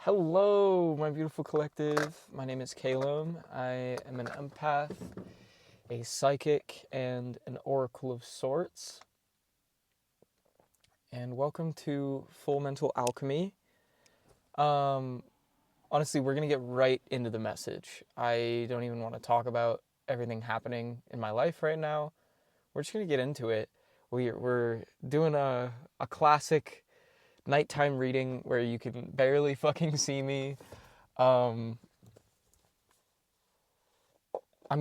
Hello, my beautiful collective. My name is Calum. I am an empath, a psychic, and an oracle of sorts. And welcome to Full Mental Alchemy. Honestly, we're going to get right into the message. I don't even want to talk about everything happening in my life right now. We're just going to get into it. We're doing a classic nighttime reading where you can barely fucking see me. I'm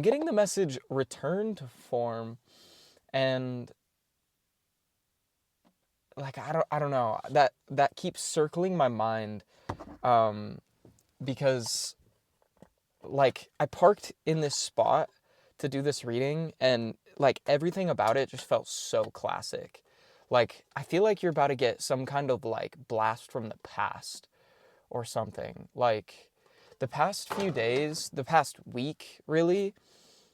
getting the message return to form, and like I don't know, that keeps circling my mind, because like I parked in this spot to do this reading, and like everything about it just felt so classic. Like I feel like you're about to get some kind of like blast from the past or something. Like the past few days, the past week really,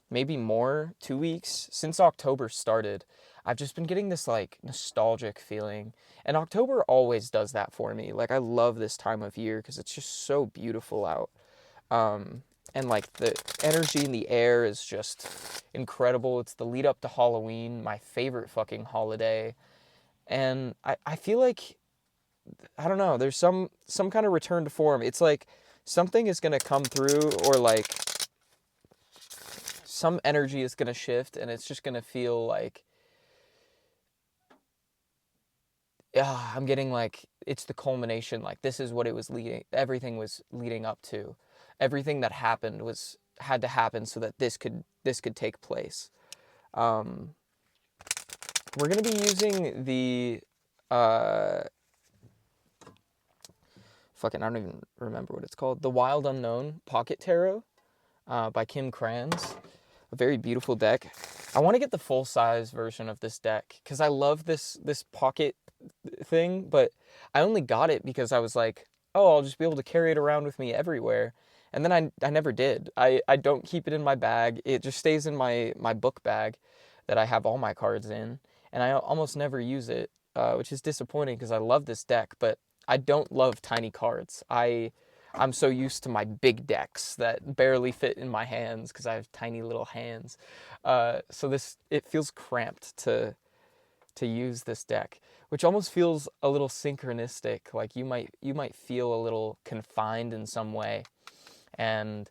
maybe more, 2 weeks, since October started, I've just been getting this like nostalgic feeling. And October always does that for me. Like I love this time of year because it's just so beautiful out. And like the energy in the air is just incredible. It's the lead up to Halloween, my favorite fucking holiday. And I feel like, I don't know, there's some kind of return to form. It's like something is going to come through, or like some energy is going to shift, and it's just going to feel like, yeah, I'm getting like it's the culmination. Like this is what it was leading. Everything was leading up to. Everything that happened had to happen so that this could take place. We're gonna be using the fucking, I don't even remember what it's called. The Wild Unknown Pocket Tarot, by Kim Kranz. A very beautiful deck. I want to get the full size version of this deck because I love this pocket thing, but I only got it because I was like, oh, I'll just be able to carry it around with me everywhere. And then I never did. I don't keep it in my bag. It just stays in my book bag that I have all my cards in, and I almost never use it, which is disappointing because I love this deck, but I don't love tiny cards. I'm so used to my big decks that barely fit in my hands because I have tiny little hands. So it feels cramped to use this deck, which almost feels a little synchronistic. Like you might feel a little confined in some way, and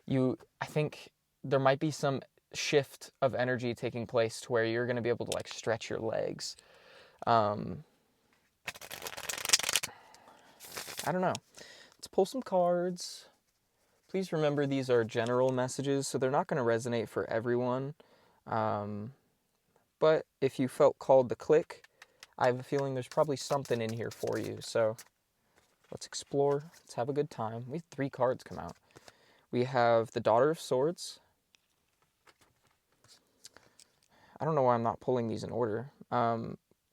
I think there might be some shift of energy taking place to where you're going to be able to like stretch your legs. I don't know. Let's pull some cards. Please remember these are general messages, so they're not going to resonate for everyone. But if you felt called to click, I have a feeling there's probably something in here for you. So let's explore. Let's have a good time. We had 3 cards come out. We have the Daughter of Swords. I don't know why I'm not pulling these in order.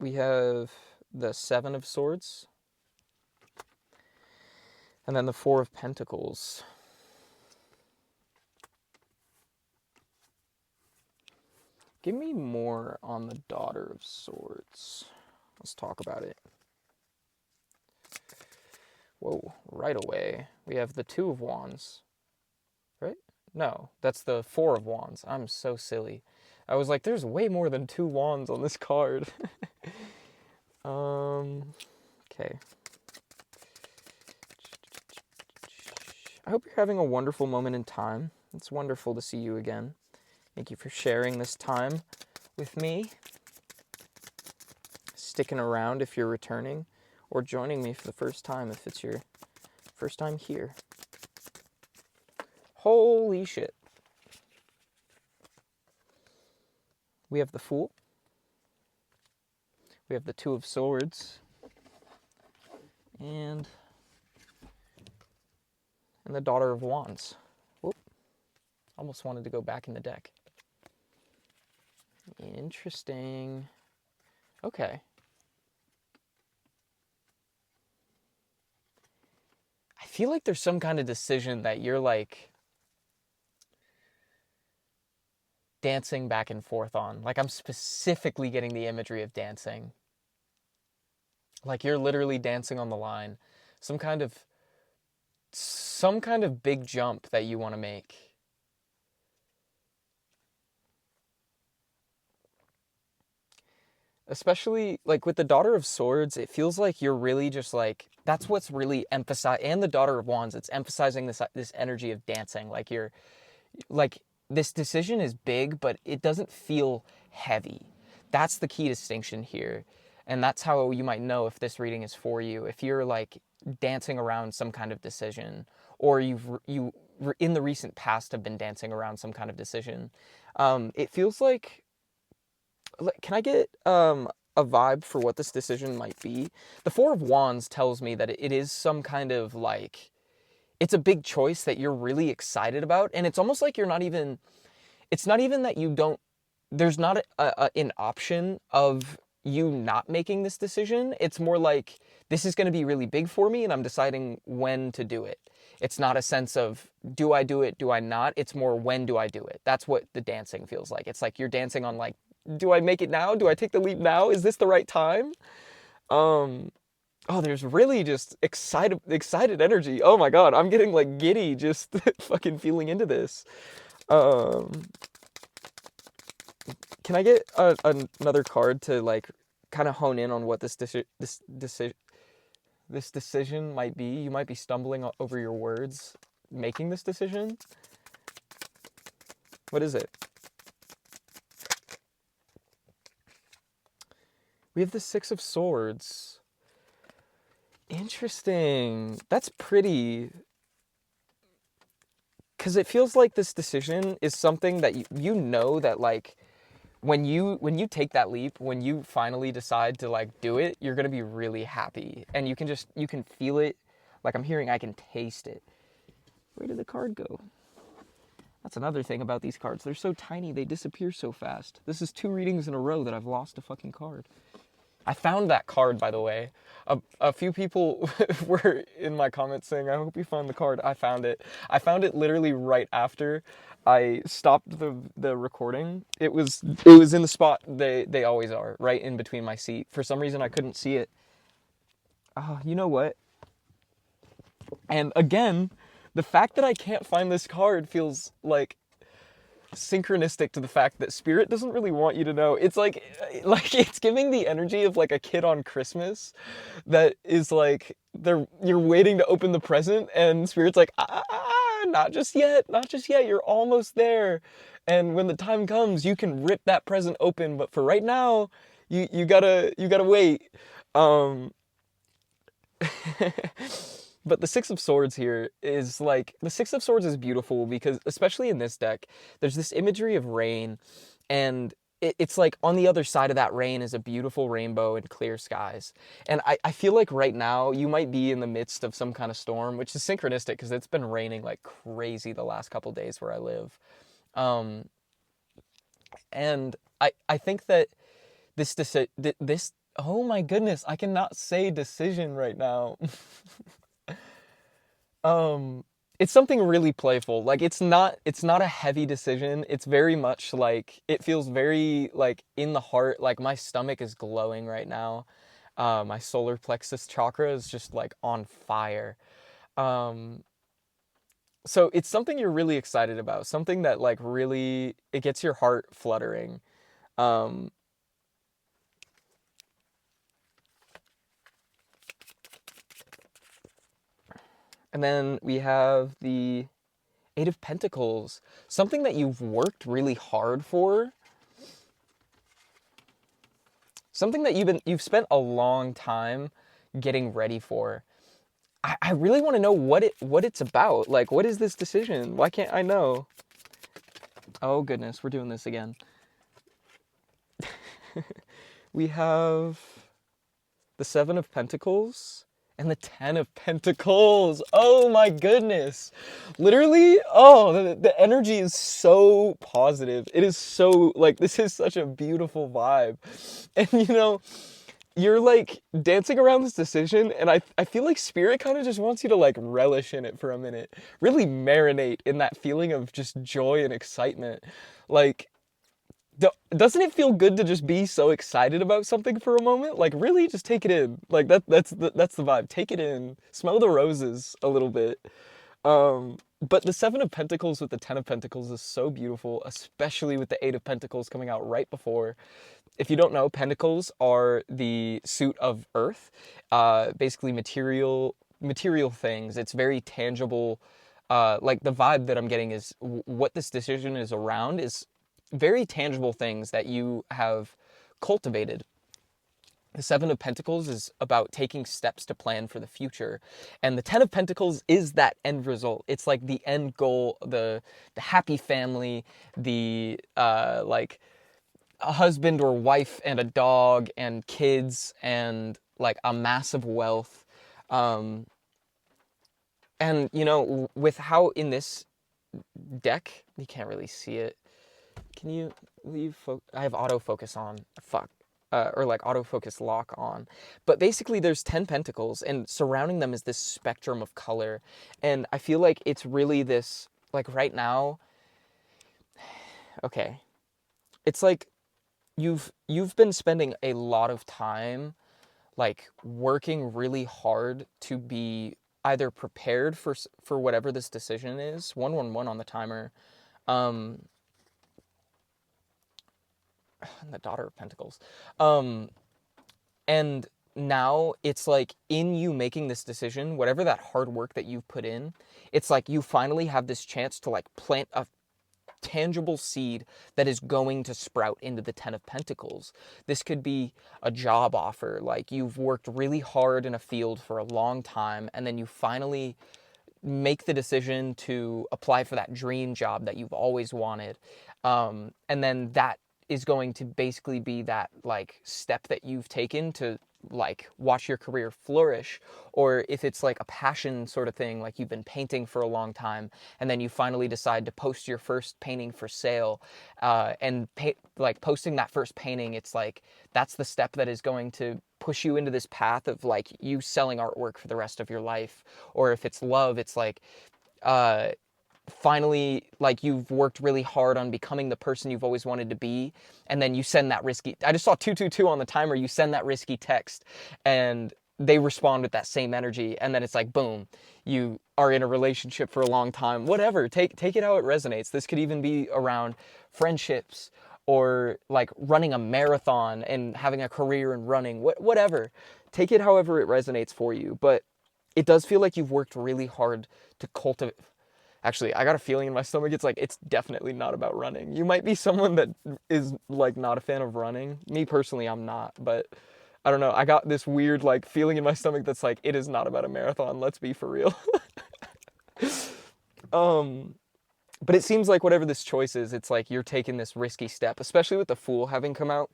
We have the Seven of Swords. And then the Four of Pentacles. Give me more on the Daughter of Swords. Let's talk about it. Whoa, right away. We have the Two of Wands. Right? No, that's the Four of Wands. I'm so silly. I was like, there's way more than 2 wands on this card. Okay. I hope you're having a wonderful moment in time. It's wonderful to see you again. Thank you for sharing this time with me. Sticking around if you're returning, or joining me for the first time if it's your first time here. Holy shit. We have the Fool. We have the Two of Swords. And the Daughter of Wands. Whoop. Almost wanted to go back in the deck. Interesting. Okay. I feel like there's some kind of decision that you're like dancing back and forth on. Like I'm specifically getting the imagery of dancing. Like you're literally dancing on the line. Some kind of some kind of big jump that you want to make. Especially, like, with the Daughter of Swords, it feels like you're really just, like, that's what's really emphasized, and the Daughter of Wands, it's emphasizing this energy of dancing. Like, you're, like, this decision is big, but it doesn't feel heavy. That's the key distinction here. And that's how you might know if this reading is for you. If you're, like, dancing around some kind of decision, or in the recent past have been dancing around some kind of decision. It feels like, can I get a vibe for what this decision might be? The Four of Wands tells me that it is some kind of, like, it's a big choice that you're really excited about, and it's almost like it's not even that you don't, there's not an option of you not making this decision. It's more like, this is going to be really big for me, and I'm deciding when to do it. It's not a sense of, do I do it, do I not? It's more, when do I do it? That's what the dancing feels like. It's like you're dancing on, like, do I make it now? Do I take the leap now? Is this the right time? Oh, there's really just excited energy. Oh my God, I'm getting, like, giddy just fucking feeling into this. Can I get another card to, like, kind of hone in on what this decision might be? You might be stumbling over your words making this decision. What is it? We have the Six of Swords. Interesting. That's pretty. Because it feels like this decision is something that you know that, like, when you take that leap, when you finally decide to, like, do it, you're going to be really happy. And you can feel it. Like, I can taste it. Where did the card go? That's another thing about these cards. They're so tiny, they disappear so fast. This is 2 readings in a row that I've lost a fucking card. I found that card, by the way. A few people were in my comments saying, I hope you found the card. I found it. I found it literally right after I stopped the recording. It was in the spot they always are, right in between my seat. For some reason, I couldn't see it. Oh, you know what? And again, the fact that I can't find this card feels like synchronistic to the fact that Spirit doesn't really want you to know. It's like it's giving the energy of, like, a kid on Christmas that is like, you're waiting to open the present, and Spirit's like, not just yet, you're almost there, and when the time comes, you can rip that present open, but for right now, you gotta wait. But the Six of Swords here is, like, the Six of Swords is beautiful because, especially in this deck, there's this imagery of rain, and it's like on the other side of that rain is a beautiful rainbow and clear skies. And I feel like right now you might be in the midst of some kind of storm, which is synchronistic because it's been raining like crazy the last couple days where I live. And I think that this, oh my goodness, I cannot say decision right now. It's something really playful. Like, it's not a heavy decision. It's very much like, it feels very, like, in the heart. Like, my stomach is glowing right now. My solar plexus chakra is just, like, on fire. So it's something you're really excited about. Something that, like, really, it gets your heart fluttering. And then we have the Eight of Pentacles. Something that you've worked really hard for. Something that you've spent a long time getting ready for. I really want to know what it's about. Like, what is this decision? Why can't I know? Oh goodness, we're doing this again. We have the Seven of Pentacles and the 10 of Pentacles. Oh my goodness. Literally, the energy is so positive. It is so, like, this is such a beautiful vibe. And, you know, you're, like, dancing around this decision, and I feel like Spirit kind of just wants you to, like, relish in it for a minute. Really marinate in that feeling of just joy and excitement. Like, Doesn't it feel good to just be so excited about something for a moment? Like, really, just take it in. Like that's the vibe. Take it in. Smell the roses a little bit. But the Seven of Pentacles with the Ten of Pentacles is so beautiful, especially with the Eight of Pentacles coming out right before. If you don't know, Pentacles are the suit of Earth, basically material things. It's very tangible. Like the vibe that I'm getting is what this decision is around is very tangible things that you have cultivated. The Seven of Pentacles is about taking steps to plan for the future. And the Ten of Pentacles is that end result. It's like the end goal, the happy family, the like a husband or wife and a dog and kids and like a massive wealth. Um, and you know, with how in this deck, you can't really see it. Can you leave? I have autofocus on. Fuck. Or like autofocus lock on. But basically there's 10 pentacles and surrounding them is this spectrum of color. And I feel like it's really this, like right now, okay. It's like you've been spending a lot of time like working really hard to be either prepared for whatever this decision is. 111 on the timer. The Daughter of Pentacles. And now it's like in you making this decision, whatever that hard work that you've put in, it's like you finally have this chance to like plant a tangible seed that is going to sprout into the Ten of Pentacles. This could be a job offer. Like you've worked really hard in a field for a long time and then you finally make the decision to apply for that dream job that you've always wanted. And then that is going to basically be that like step that you've taken to like watch your career flourish. Or if it's like a passion sort of thing, like you've been painting for a long time and then you finally decide to post your first painting for sale, and like posting that first painting, it's like that's the step that is going to push you into this path of like you selling artwork for the rest of your life. Or if it's love, it's like finally, like you've worked really hard on becoming the person you've always wanted to be, and then you send that risky, I just saw 222 on the timer, you send that risky text and they respond with that same energy, and then it's like boom, you are in a relationship for a long time. Whatever, take it how it resonates. This could even be around friendships or like running a marathon and having a career in running. Whatever, take it however it resonates for you. But it does feel like you've worked really hard to cultivate. Actually, I got a feeling in my stomach, it's like, it's definitely not about running. You might be someone that is like not a fan of running. Me personally, I'm not, but I don't know. I got this weird like feeling in my stomach that's like, it is not about a marathon. Let's be for real. But it seems like whatever this choice is, it's like you're taking this risky step, especially with the Fool having come out.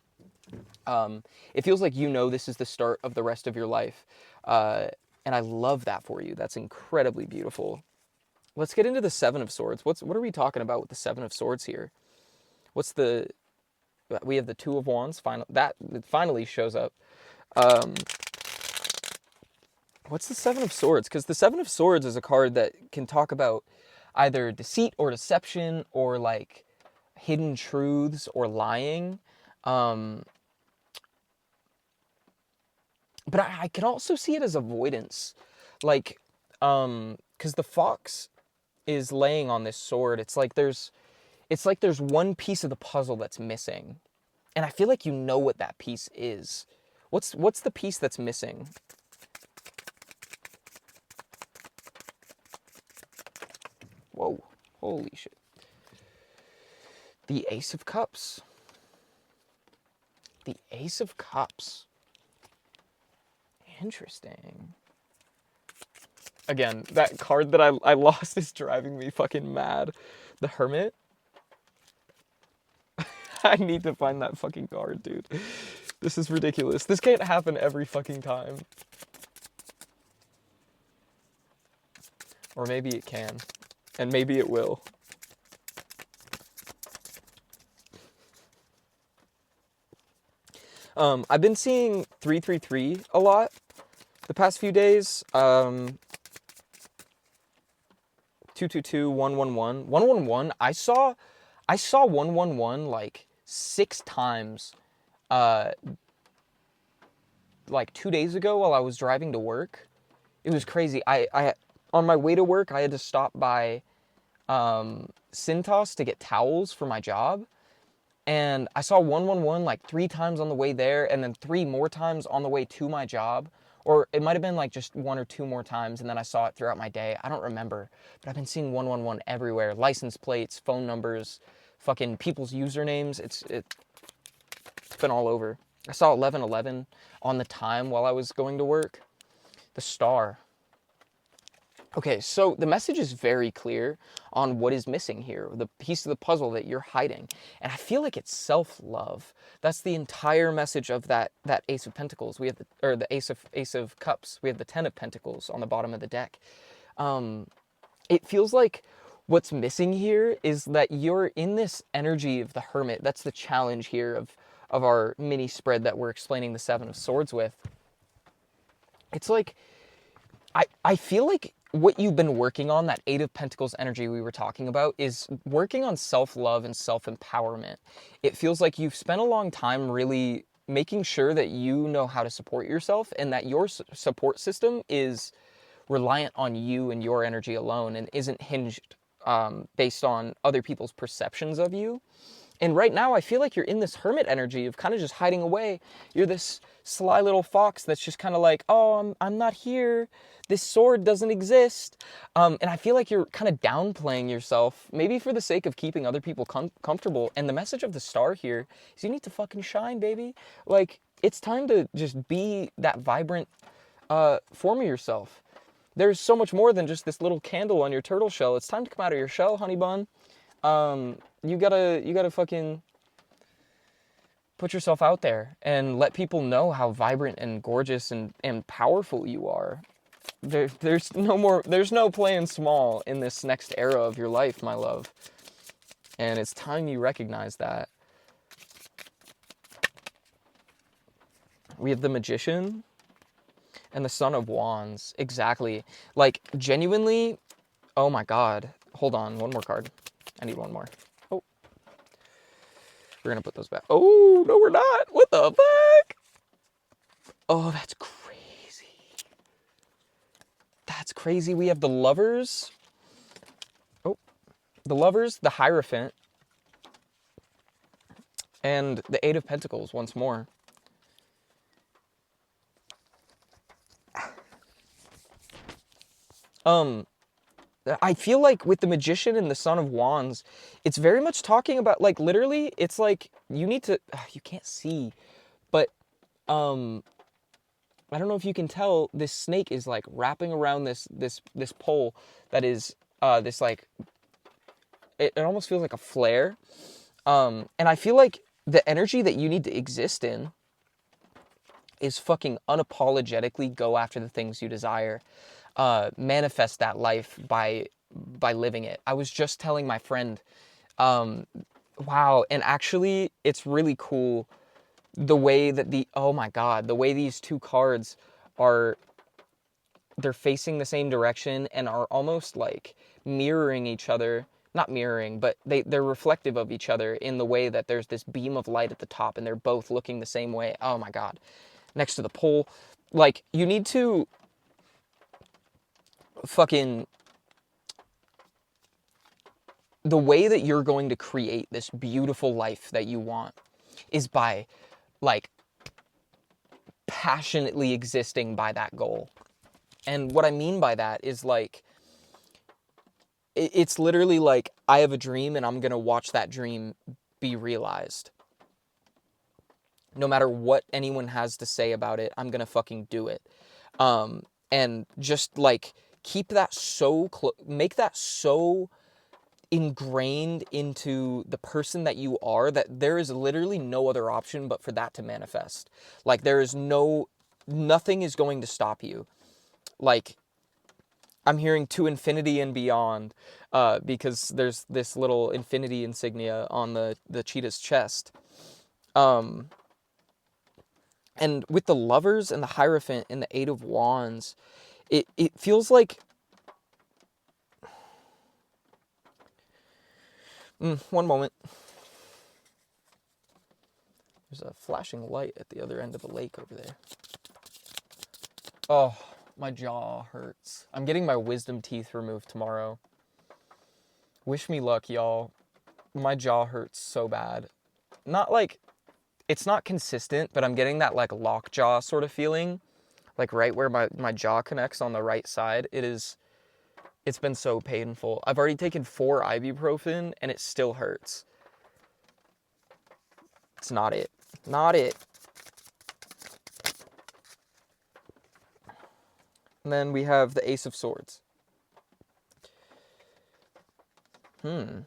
It feels like you know this is the start of the rest of your life. And I love that for you. That's incredibly beautiful. Let's get into the Seven of Swords. What are we talking about with the Seven of Swords here? We have the Two of Wands. It finally shows up. What's the Seven of Swords? Because the Seven of Swords is a card that can talk about either deceit or deception or like hidden truths or lying. But I can also see it as avoidance. Like, because the fox is laying on this sword. It's like there's one piece of the puzzle that's missing. And I feel like you know what that piece is. What's the piece that's missing? Whoa, holy shit. The Ace of Cups. The Ace of Cups. Interesting. Again, that card that I lost is driving me fucking mad. The Hermit. I need to find that fucking card, dude. This is ridiculous. This can't happen every fucking time. Or maybe it can. And maybe it will. I've been seeing 333 a lot the past few days. 222, 111. 111, I saw 111 like 6 times, like 2 days ago while I was driving to work. It was crazy. I on my way to work, I had to stop by Cintas to get towels for my job. And I saw 111 like 3 times on the way there, and then 3 more times on the way to my job. Or it might have been like just 1 or 2 more times, and then I saw it throughout my day. I don't remember. But I've been seeing 111 everywhere. License plates, phone numbers, fucking people's usernames. It's been all over. I saw 1111 on the time while I was going to work. The star. Okay, so the message is very clear on what is missing here, the piece of the puzzle that you're hiding. And I feel like it's self-love. That's the entire message of that Ace of Pentacles. We have the Ace of Cups. We have the 10 of Pentacles on the bottom of the deck. It feels like what's missing here is that you're in this energy of the Hermit. That's the challenge here of our mini spread that we're explaining the 7 of Swords with. It's like, I feel like what you've been working on, that 8 of Pentacles energy we were talking about, is working on self-love and self-empowerment. It feels like you've spent a long time really making sure that you know how to support yourself, and that your support system is reliant on you and your energy alone, and isn't hinged based on other people's perceptions of you. And right now, I feel like you're in this hermit energy of kind of just hiding away. You're this sly little fox that's just kind of like, oh, I'm not here. This sword doesn't exist. And I feel like you're kind of downplaying yourself, maybe for the sake of keeping other people comfortable. And the message of the star here is you need to fucking shine, baby. Like, it's time to just be that vibrant form of yourself. There's so much more than just this little candle on your turtle shell. It's time to come out of your shell, honey bun. You gotta fucking put yourself out there and let people know how vibrant and gorgeous and powerful you are. There's no playing small in this next era of your life, my love. And it's time you recognize that. We have the Magician and the Son of Wands. Exactly. Like, genuinely, oh my God. Hold on, one more card. I need one more. Oh. We're going to put those back. Oh, no, we're not. What the fuck? Oh, that's crazy. That's crazy. We have the Lovers. Oh, the Lovers, the Hierophant, and the 8 of Pentacles once more. I feel like with the Magician and the Son of Wands, it's very much talking about, like, literally, it's like you need to, you can't see, but I don't know if you can tell, this snake is like wrapping around this pole that is this, like, it almost feels like a flare. And I feel like the energy that you need to exist in is fucking unapologetically go after the things you desire. Manifest that life by living it. I was just telling my friend, wow, and actually it's really cool the way that oh my God, the way these two cards are, they're facing the same direction and are almost like mirroring each other. Not mirroring, but they're reflective of each other in the way that there's this beam of light at the top and they're both looking the same way. Oh my God. Next to the pole. Like, you need to fucking, the way that you're going to create this beautiful life that you want is by, like, passionately existing by that goal. And what I mean by that is, like, it's literally like, I have a dream and I'm going to watch that dream be realized. No matter what anyone has to say about it, I'm going to fucking do it. And just, like, keep that so close, make that so ingrained into the person that you are that there is literally no other option but for that to manifest. Like, there is nothing is going to stop you. Like, I'm hearing to infinity and beyond, because there's this little infinity insignia on the cheetah's chest. And with the Lovers and the Hierophant and the 8 of Wands, it feels like, one moment. There's a flashing light at the other end of the lake over there. Oh, my jaw hurts. I'm getting my wisdom teeth removed tomorrow. Wish me luck, y'all. My jaw hurts so bad. Not like, it's not consistent, but I'm getting that like lockjaw sort of feeling. Like right where my jaw connects on the right side. It's been so painful. I've already taken 4 ibuprofen and it still hurts. It's not it. Not it. And then we have the Ace of Swords. You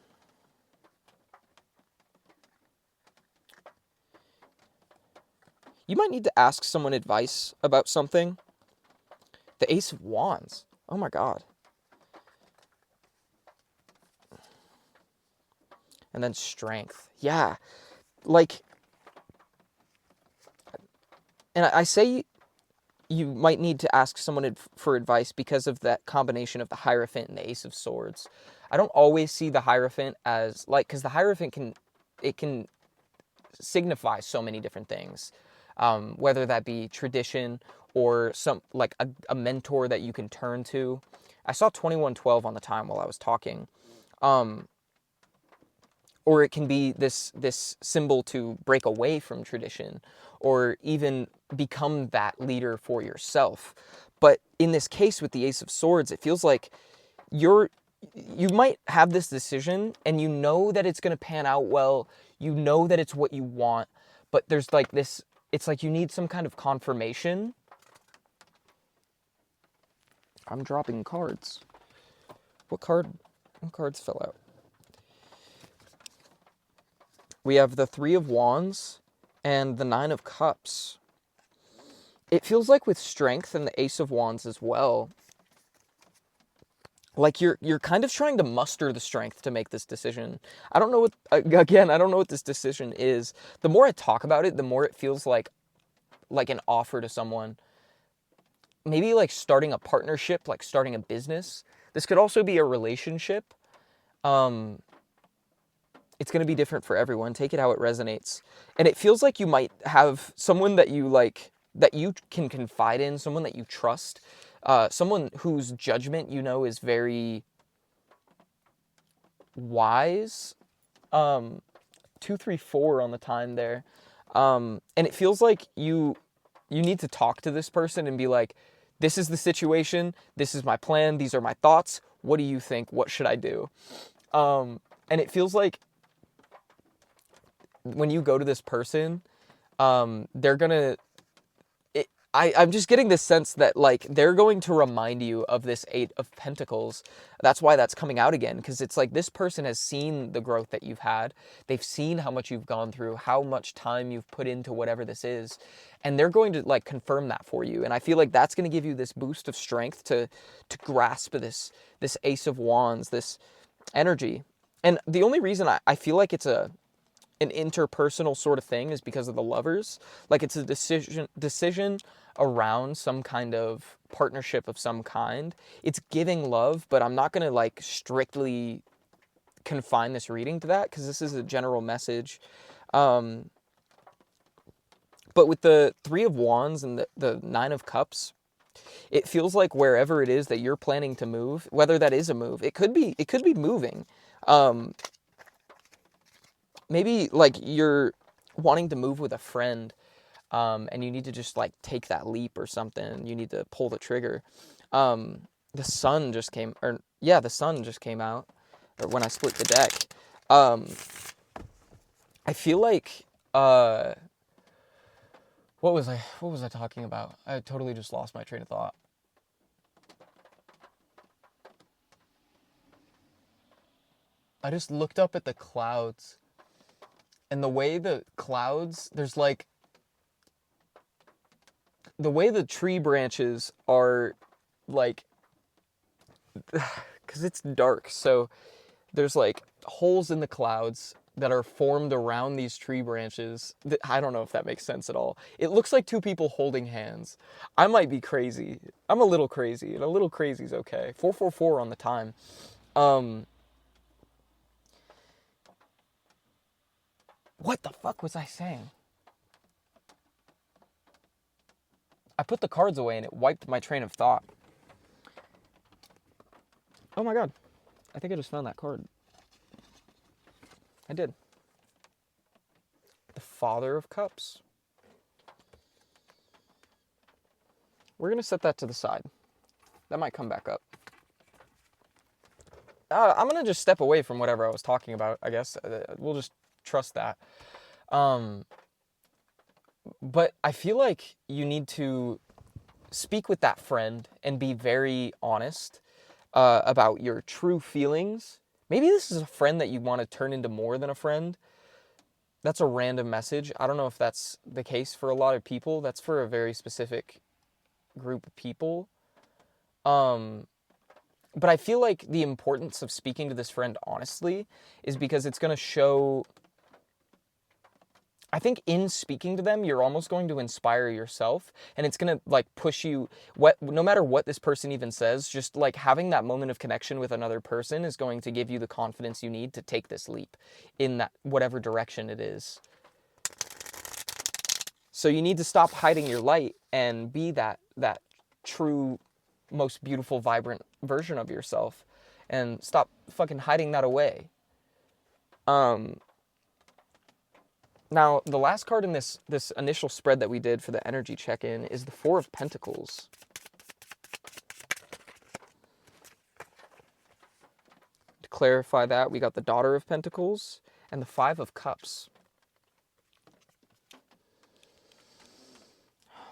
might need to ask someone advice about something. The Ace of Wands. Oh my god. And then Strength. Yeah. Like, and I say you might need to ask someone for advice because of that combination of the Hierophant and the Ace of Swords. I don't always see the Hierophant as, like, because the Hierophant can signify so many different things. Whether that be tradition or some, like, a mentor that you can turn to. I saw 2112 on the time while I was talking. Or it can be this symbol to break away from tradition, or even become that leader for yourself. But in this case with the Ace of Swords, it feels like you might have this decision and you know that it's going to pan out well, you know that it's what you want, but there's like this, it's like you need some kind of confirmation. I'm dropping cards. What cards fell out? We have the 3 of Wands and the 9 of Cups. It feels like with Strength and the Ace of Wands as well, like you're kind of trying to muster the strength to make this decision. I don't know what this decision is. The more I talk about it, the more it feels like an offer to someone. Maybe like starting a partnership, like starting a business. This could also be a relationship. It's going to be different for everyone. Take it how it resonates. And it feels like you might have someone that you like, that you can confide in, someone that you trust, someone whose judgment you know is very wise. 2, 3, 4 on the time there. And it feels like you need to talk to this person and be like, this is the situation, this is my plan, these are my thoughts, what do you think, what should I do? And it feels like when you go to this person, they're gonna, I'm just getting this sense that like they're going to remind you of this 8 of Pentacles. That's why that's coming out again, because it's like this person has seen the growth that you've had. They've seen how much you've gone through, how much time you've put into whatever this is, and they're going to like confirm that for you. And I feel like that's going to give you this boost of strength to grasp this Ace of Wands, this energy. And the only reason I feel like it's an interpersonal sort of thing is because of the Lovers. Like it's a decision around some kind of partnership of some kind. It's giving love, but I'm not going to like strictly confine this reading to that because this is a general message. But with the 3 of Wands and the 9 of Cups, it feels like wherever it is that you're planning to move, whether that is a move, it could be moving. Maybe like you're wanting to move with a friend, and you need to just like take that leap or something. You need to pull the trigger. The sun just came, the sun just came out when I split the deck. I feel like, what was I talking about? I totally just lost my train of thought. I just looked up at the clouds. And the way the clouds, there's like, the way the tree branches are like, because it's dark, so there's like holes in the clouds that are formed around these tree branches. I don't know if that makes sense at all. It looks like 2 people holding hands. I might be crazy. I'm a little crazy, and a little crazy is okay. 444 on the time. What the fuck was I saying? I put the cards away and it wiped my train of thought. Oh my god. I think I just found that card. I did. The Father of Cups. We're going to set that to the side. That might come back up. I'm going to just step away from whatever I was talking about, I guess. We'll just trust that. But I feel like you need to speak with that friend and be very honest about your true feelings. Maybe this is a friend that you want to turn into more than a friend. That's a random message. I don't know if that's the case for a lot of people. That's for a very specific group of people. But I feel like the importance of speaking to this friend honestly is because it's going to show... I think in speaking to them, you're almost going to inspire yourself, and it's going to like push you, no matter what this person even says, just like having that moment of connection with another person is going to give you the confidence you need to take this leap in that whatever direction it is. So you need to stop hiding your light and be that true, most beautiful, vibrant version of yourself, and stop fucking hiding that away. Now, the last card in this initial spread that we did for the energy check-in is the Four of Pentacles. To clarify that, we got the Daughter of Pentacles and the Five of Cups.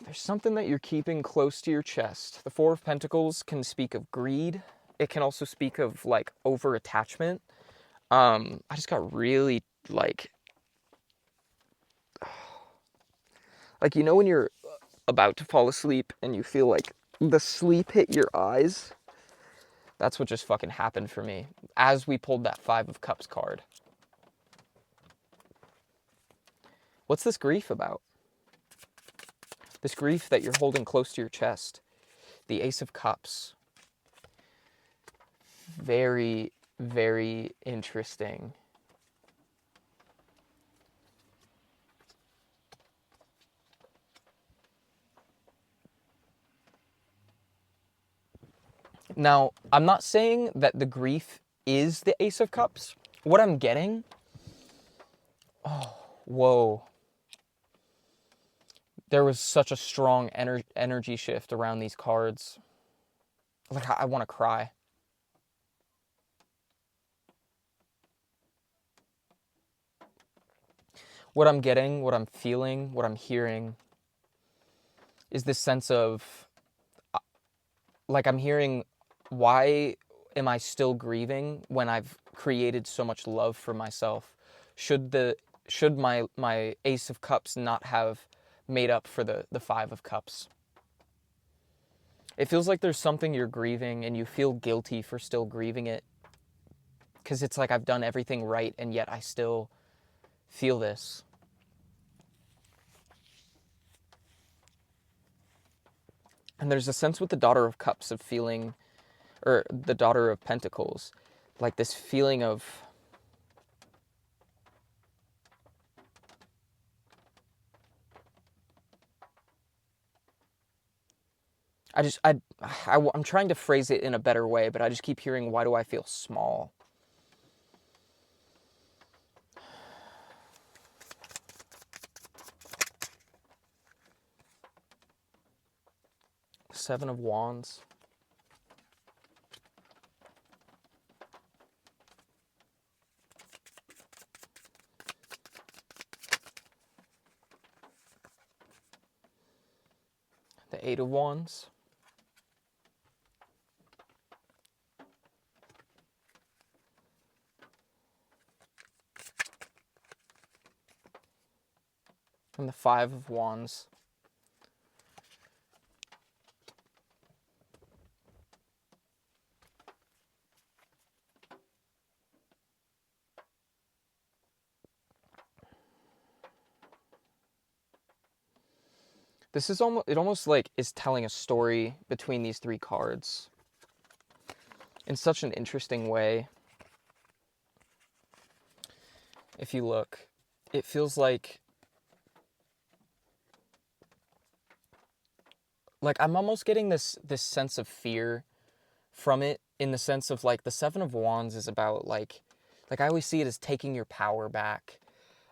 There's something that you're keeping close to your chest. The Four of Pentacles can speak of greed. It can also speak of, like, over-attachment. I just got really, like, you know when you're about to fall asleep and you feel like the sleep hit your eyes? That's what just fucking happened for me as we pulled that Five of Cups card. What's this grief about? This grief that you're holding close to your chest. The Ace of Cups. Very, very interesting. Now, I'm not saying that the grief is the Ace of Cups. What I'm getting... Oh, whoa. There was such a strong energy shift around these cards. Like, I want to cry. What I'm getting, what I'm feeling, what I'm hearing is this sense of... Like, I'm hearing, why am I still grieving when I've created so much love for myself? Should my Ace of Cups not have made up for the Five of Cups? It feels like there's something you're grieving and you feel guilty for still grieving it. Because it's like I've done everything right and yet I still feel this. And there's a sense with the Daughter of Cups of feeling, or the Daughter of Pentacles, like this feeling of... I'm trying to phrase it in a better way, but I just keep hearing, why do I feel small? Seven of Wands. The Eight of Wands. And the Five of Wands. This is almost like is telling a story between these three cards in such an interesting way. If you look, it feels like like, I'm almost getting this sense of fear from it, in the sense of, like, the Seven of Wands is about, like I always see it as taking your power back.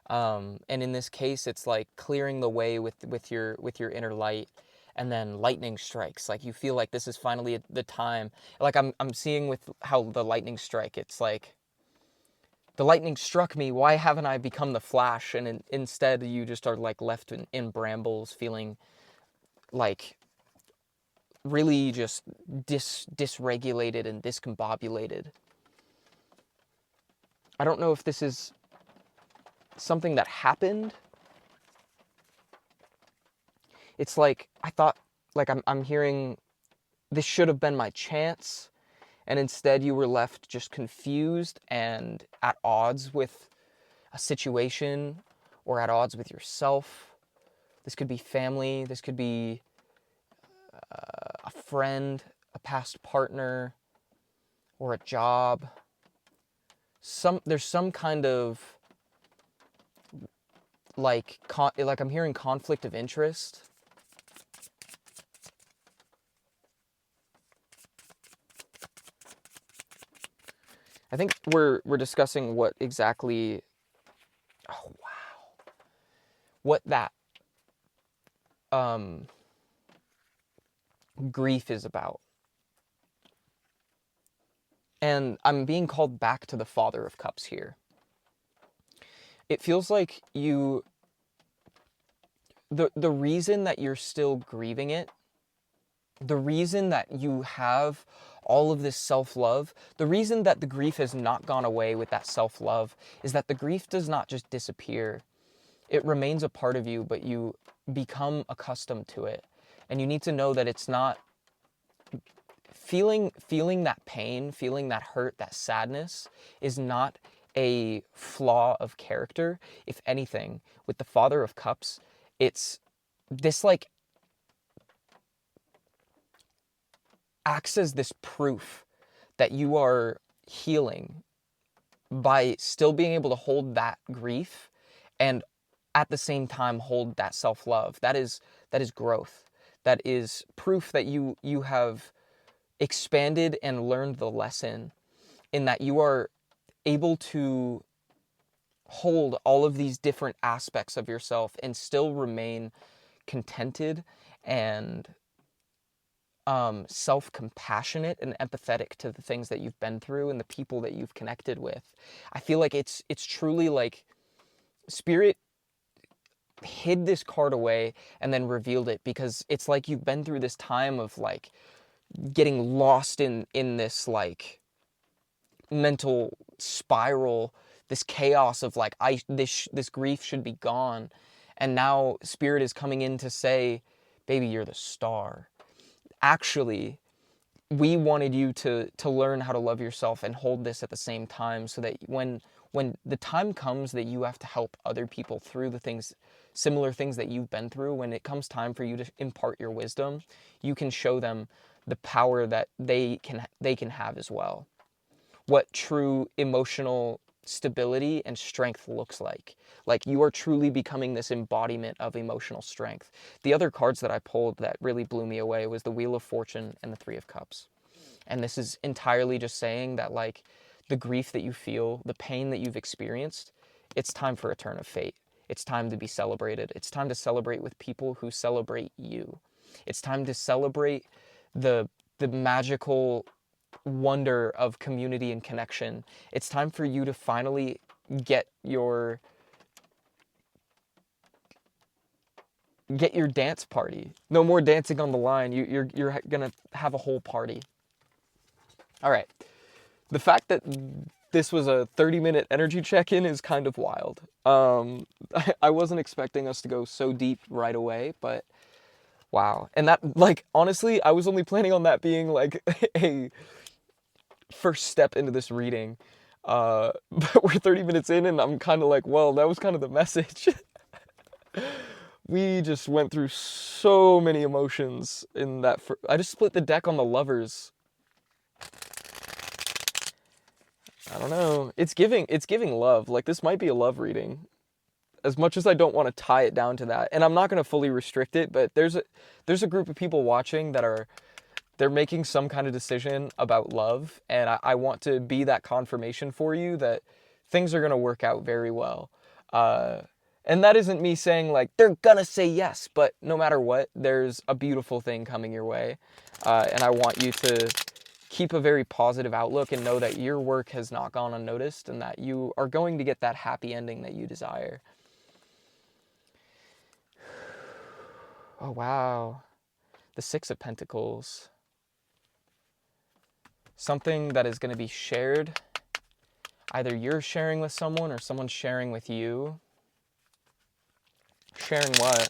And in this case, it's like clearing the way with your inner light, and then lightning strikes. Like, you feel like this is finally the time. Like, I'm seeing with how the lightning strike, it's like, the lightning struck me. Why haven't I become the Flash? And instead, you just are like left in brambles, feeling like really just dysregulated and discombobulated. I don't know if this is something that happened. It's like, I thought, like, I'm hearing, this should have been my chance, and instead you were left just confused and at odds with a situation, or at odds with yourself. This could be family, this could be a friend, a past partner, or a job. There's some kind of, like I'm hearing conflict of interest. I think we're discussing what exactly, oh wow, what that grief is about. And I'm being called back to the Father of Cups here. It feels like the reason that you're still grieving it, the reason that you have all of this self-love, the reason that the grief has not gone away with that self-love, is that the grief does not just disappear. It remains a part of you, but you become accustomed to it. And you need to know that it's not feeling that pain, feeling that hurt, that sadness is not a flaw of character. If anything, with the Father of Cups, it's this, like, acts as this proof that you are healing by still being able to hold that grief and at the same time hold that self-love. That is growth. That is proof that you have expanded and learned the lesson, in that you are able to hold all of these different aspects of yourself and still remain contented and self-compassionate and empathetic to the things that you've been through and the people that you've connected with. I feel like it's truly like Spirit hid this card away and then revealed it, because it's like you've been through this time of, like, getting lost in this, like, mental spiral, this chaos of, like, this grief should be gone. And now Spirit is coming in to say, baby, you're the star. Actually, we wanted you to learn how to love yourself and hold this at the same time, so that when the time comes that you have to help other people through similar things that you've been through, when it comes time for you to impart your wisdom, you can show them the power that they can have as well. What true emotional stability and strength looks like. Like, you are truly becoming this embodiment of emotional strength. The other cards that I pulled that really blew me away was the Wheel of Fortune and the Three of Cups. And this is entirely just saying that, like, the grief that you feel, the pain that you've experienced, it's time for a turn of fate. It's time to be celebrated. It's time to celebrate with people who celebrate you. It's time to celebrate the magical wonder of community and connection. It's time for you to finally get your dance party. No more dancing on the line. You're gonna have a whole party. All right. The fact that this was a 30-minute energy check-in is kind of wild. I wasn't expecting us to go so deep right away, but wow. And that, like, honestly, I was only planning on that being, like, a first step into this reading. But we're 30 minutes in, and I'm kind of like, well, that was kind of the message. We just went through so many emotions in that. I just split the deck on the Lovers. I don't know. It's giving love. Like, this might be a love reading. as much as I don't want to tie it down to that, and I'm not going to fully restrict it, but there's a group of people watching that they're making some kind of decision about love, and I want to be that confirmation for you that things are going to work out very well. And that isn't me saying like they're gonna say yes, but no matter what, there's a beautiful thing coming your way. And I want you to keep a very positive outlook and know that your work has not gone unnoticed and that you are going to get that happy ending that you desire. Oh, wow. The Six of Pentacles. Something that is going to be shared. Either you're sharing with someone or someone's sharing with you. Sharing what?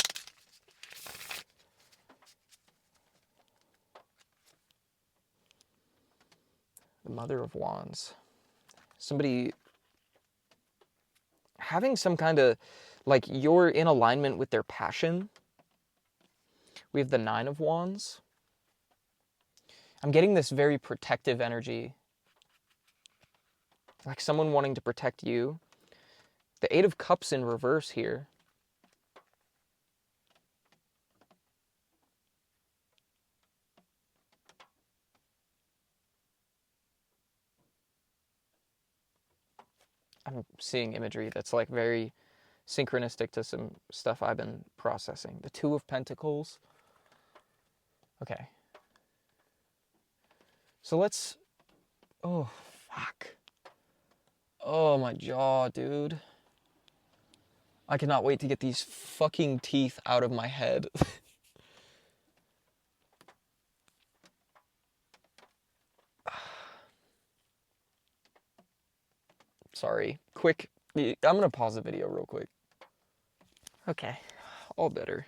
The Mother of Wands. Somebody having some kind of, like, you're in alignment with their passion. We have the Nine of Wands. I'm getting this very protective energy. Like someone wanting to protect you. The Eight of Cups in reverse here. I'm seeing imagery that's like very synchronistic to some stuff I've been processing. The Two of Pentacles. Okay. So let's... Oh, fuck. Oh, my jaw, dude. I cannot wait to get these fucking teeth out of my head. Sorry. Quick. I'm going to pause the video real quick. Okay. All better.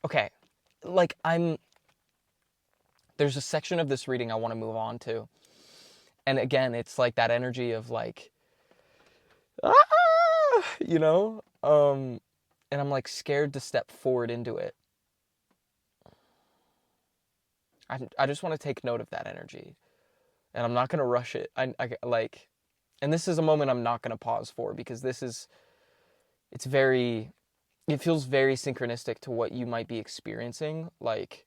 Okay. Like, there's a section of this reading I want to move on to. And again, it's like that energy of like, ah, you know? And I'm like scared to step forward into it. I just want to take note of that energy. And I'm not going to rush it. I like, and this is a moment I'm not going to pause for because it feels very synchronistic to what you might be experiencing. Like,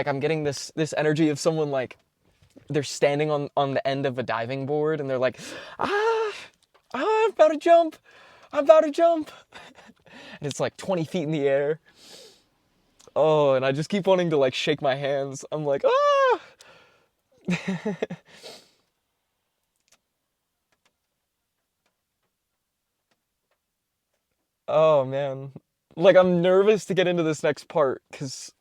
I'm getting this energy of someone like, they're standing on the end of a diving board and they're like, I'm about to jump. I'm about to jump. And it's like 20 feet in the air. Oh, and I just keep wanting to like shake my hands. I'm like, ah! Oh, man. Like, I'm nervous to get into this next part because